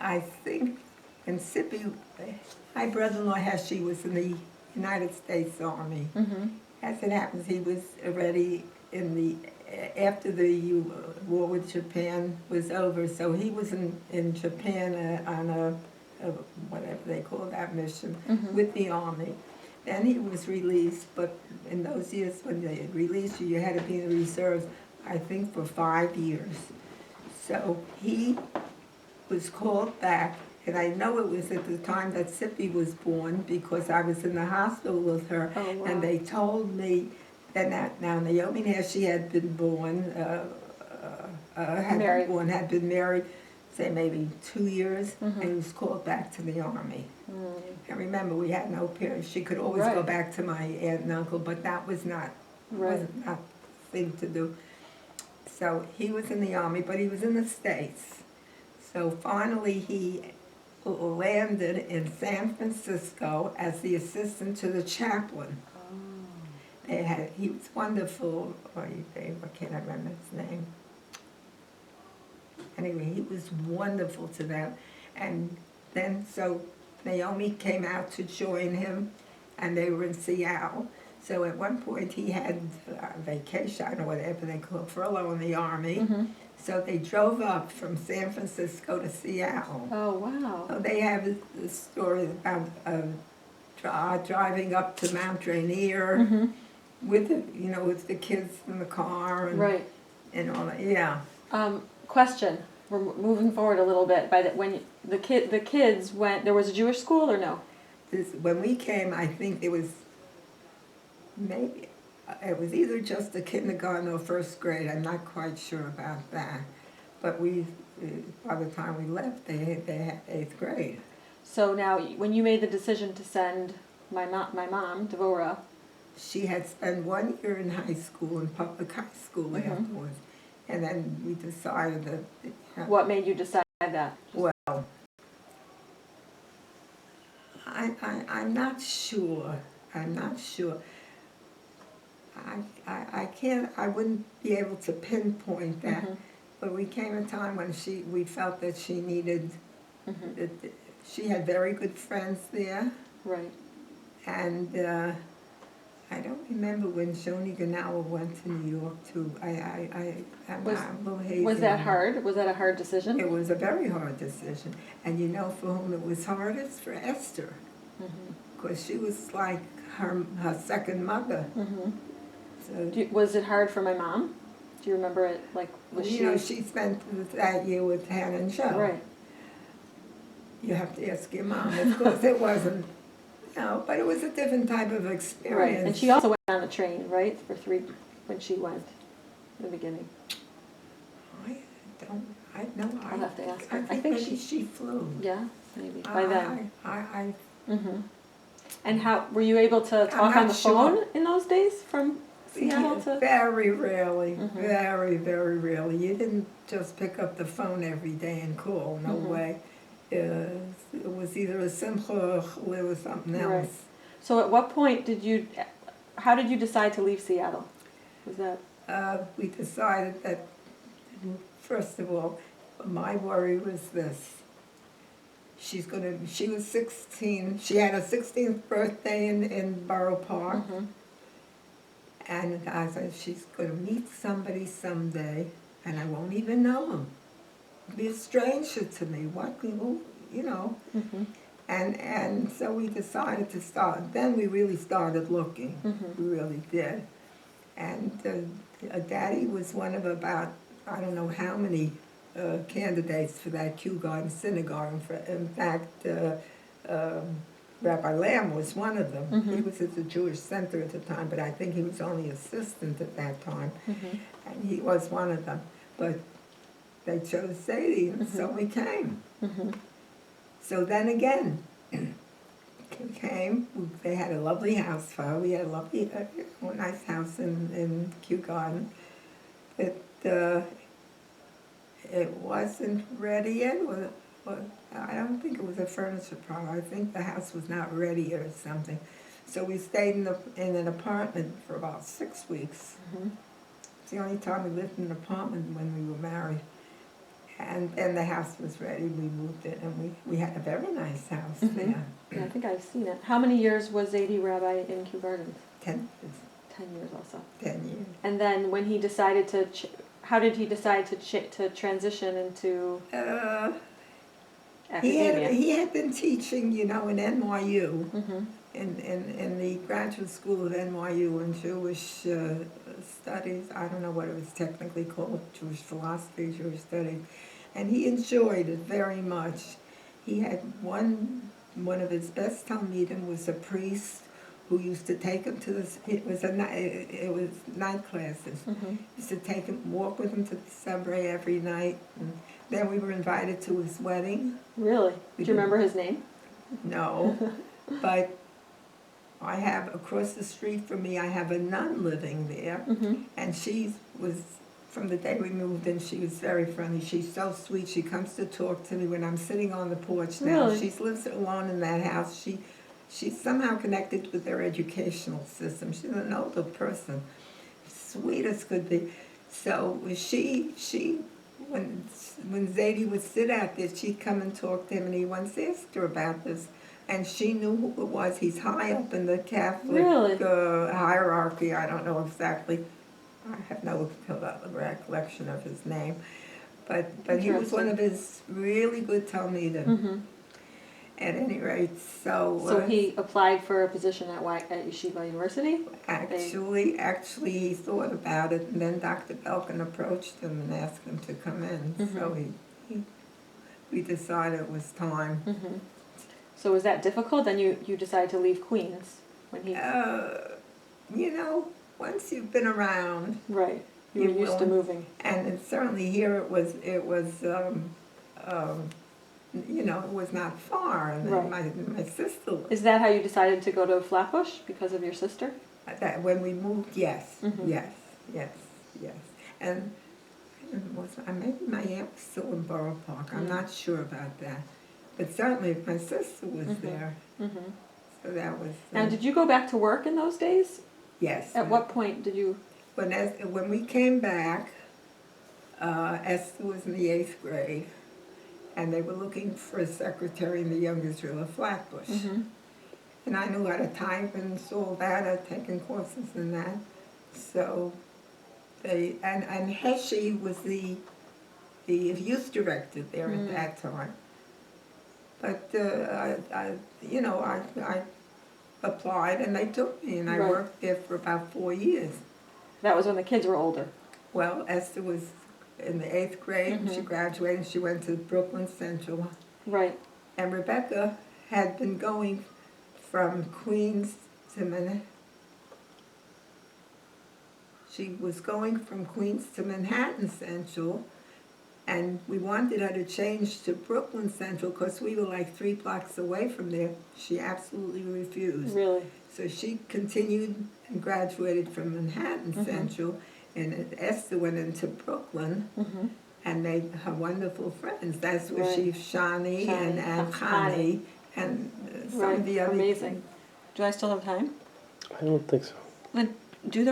I think when Sippy, my brother-in-law Heshy was in the United States Army. As it happens, he was already in the, after the war with Japan was over, so he was in Japan on a, whatever they call that mission, with the Army. Then he was released, but in those years when they released you, you had to be in the reserves, I think for 5 years. So he was called back, and I know it was at the time that Sippy was born because I was in the hospital with her, and they told me that now Naomi Heshy had been born, had been married, say maybe 2 years, and he was called back to the Army. And remember, we had no parents. She could always go back to my aunt and uncle, but that was not wasn't not the thing to do. So he was in the Army, but he was in the States. So finally he landed in San Francisco as the assistant to the chaplain. He was wonderful. I can't remember his name. Anyway, he was wonderful to them. And then, so Naomi came out to join him, and they were in Seattle. So at one point he had vacation, or whatever they call it, furlough in the Army. So they drove up from San Francisco to Seattle. Oh, wow. So they have a story about driving up to Mount Rainier with the kids in the car and, and all that. Yeah. Question. We're moving forward a little bit. When the kids went, there was a Jewish school or no? When we came, I think it was either just a kindergarten or first grade. I'm not quite sure about that. But by the time we left, they had 8th grade. So now, when you made the decision to send my mom, Devorah, she had spent 1 year in high school, in public high school afterwards. And then we decided that... What made you decide that? Well, I'm not sure. I'm not sure. I wouldn't be able to pinpoint that. But we came a time when we felt that she needed... she had very good friends there. Right. And... I don't remember when Joni Ganawa went to New York too. I'm a little hazy. Was that hard? Was that a hard decision? It was a very hard decision. And you know for whom it was hardest? For Esther. Because she was like her second mother. So, was it hard for my mom? Do you remember it? Like, was she... she spent that year with Hannah and Joe. Right. You have to ask your mom. Of course it wasn't. No, but it was a different type of experience. Right, and she also went on a train, right, when she went in the beginning. I'll have to ask her. I think she flew. Yeah, maybe, by then. And how, were you able to talk on the phone in those days from Seattle to? Very rarely, very, very rarely. You didn't just pick up the phone every day and call, no way. It was either a simcha or it was something else. Right. So at what point how did you decide to leave Seattle? Was that? We decided that, first of all, my worry was this. She was 16, she had her 16th birthday in Borough Park. And I said, she's going to meet somebody someday, and I won't even know him. Be a stranger to me. What people, and so we decided to start. Then we really started looking. We really did. And Daddy was one of about I don't know how many candidates for that Kew Garden Synagogue. In fact, Rabbi Lamb was one of them. He was at the Jewish Center at the time, but I think he was only assistant at that time, and he was one of them. But they chose Sadie, and so we came. So then again, we came. They had a lovely house for her. We had a lovely, nice house in Kew Garden. But it wasn't ready yet. I don't think it was a furniture problem. I think the house was not ready or something. So we stayed in an apartment for about 6 weeks. It's the only time we lived in an apartment when we were married. And then the house was ready, we moved in, and we had a very nice house Mhm. there. Yeah, I think I've seen it. How many years was Zadie rabbi in Kew Gardens? 10 years. 10 years also. 10 years. And then when he decided to, how did he decide to transition into academia? He had been teaching, in NYU, Mm-hmm. in the graduate school of NYU in Jewish studies. I don't know what it was technically called, Jewish philosophy, Jewish studies. And he enjoyed it very much. He had one of his best talmidim was a priest who used to take him to this. It was night classes. Mm-hmm. Used to take him, walk with him to the subway every night. And then we were invited to his wedding. Really? We Do you did. remember his name? No, but I have across the street from me. I have a nun living there, Mm-hmm. and she was. From the day we moved in, she was very friendly. She's so sweet. She comes to talk to me when I'm sitting on the porch now. Really? She lives alone in that house. She's somehow connected with their educational system. She's an older person, sweet as could be. So when Zadie would sit out there, she'd come and talk to him, and he once asked her about this, and she knew who it was. He's high up in the Catholic Really? hierarchy. I don't know exactly. I have no recollection of his name, but he was one of his really good talmidim. Mm-hmm. At any rate, so he applied for a position at Yeshiva University? actually he thought about it, and then Dr. Belkin approached him and asked him to come in. Mm-hmm. So we decided it was time. Mm-hmm. So was that difficult? Then you decided to leave Queens when he... Once you've been around, Right. You were used to moving. and certainly here it was it was not far. And Right. my sister, Is that how you decided to go to Flatbush? Because of your sister? that when we moved, yes, Mhm. yes, and maybe my aunt was still in Borough Park. I'm Mm. not sure about that, but certainly my sister was Mhm. there, Mm-hmm. so that was. Now, did you go back to work in those days? Yes. At what point did you... When we came back, Esther was in the 8th grade, and they were looking for a secretary in the Young Israel of Flatbush. Mm-hmm. And I knew how to type and all that. I'd taken courses in that. So and Heshe was the youth director there at that time. But I applied, and they took me, and I Right. worked there for about 4 years. That was when the kids were older. Well, Esther was in the 8th grade, and she Mhm. graduated, and she went to Brooklyn Central. Right. And Rebecca had been going from Queens to Manhattan. She was going from Queens to Manhattan Central, and we wanted her to change to Brooklyn Central because we were like 3 blocks away from there. She absolutely refused. Really? So she continued and graduated from Manhattan Mhm. Central, and Esther went into Brooklyn Mm-hmm. and made her wonderful friends. That's where Right. Shani and Shani. Khani and some Right. of the other. Amazing. Do I still have time? I don't think so. Then do the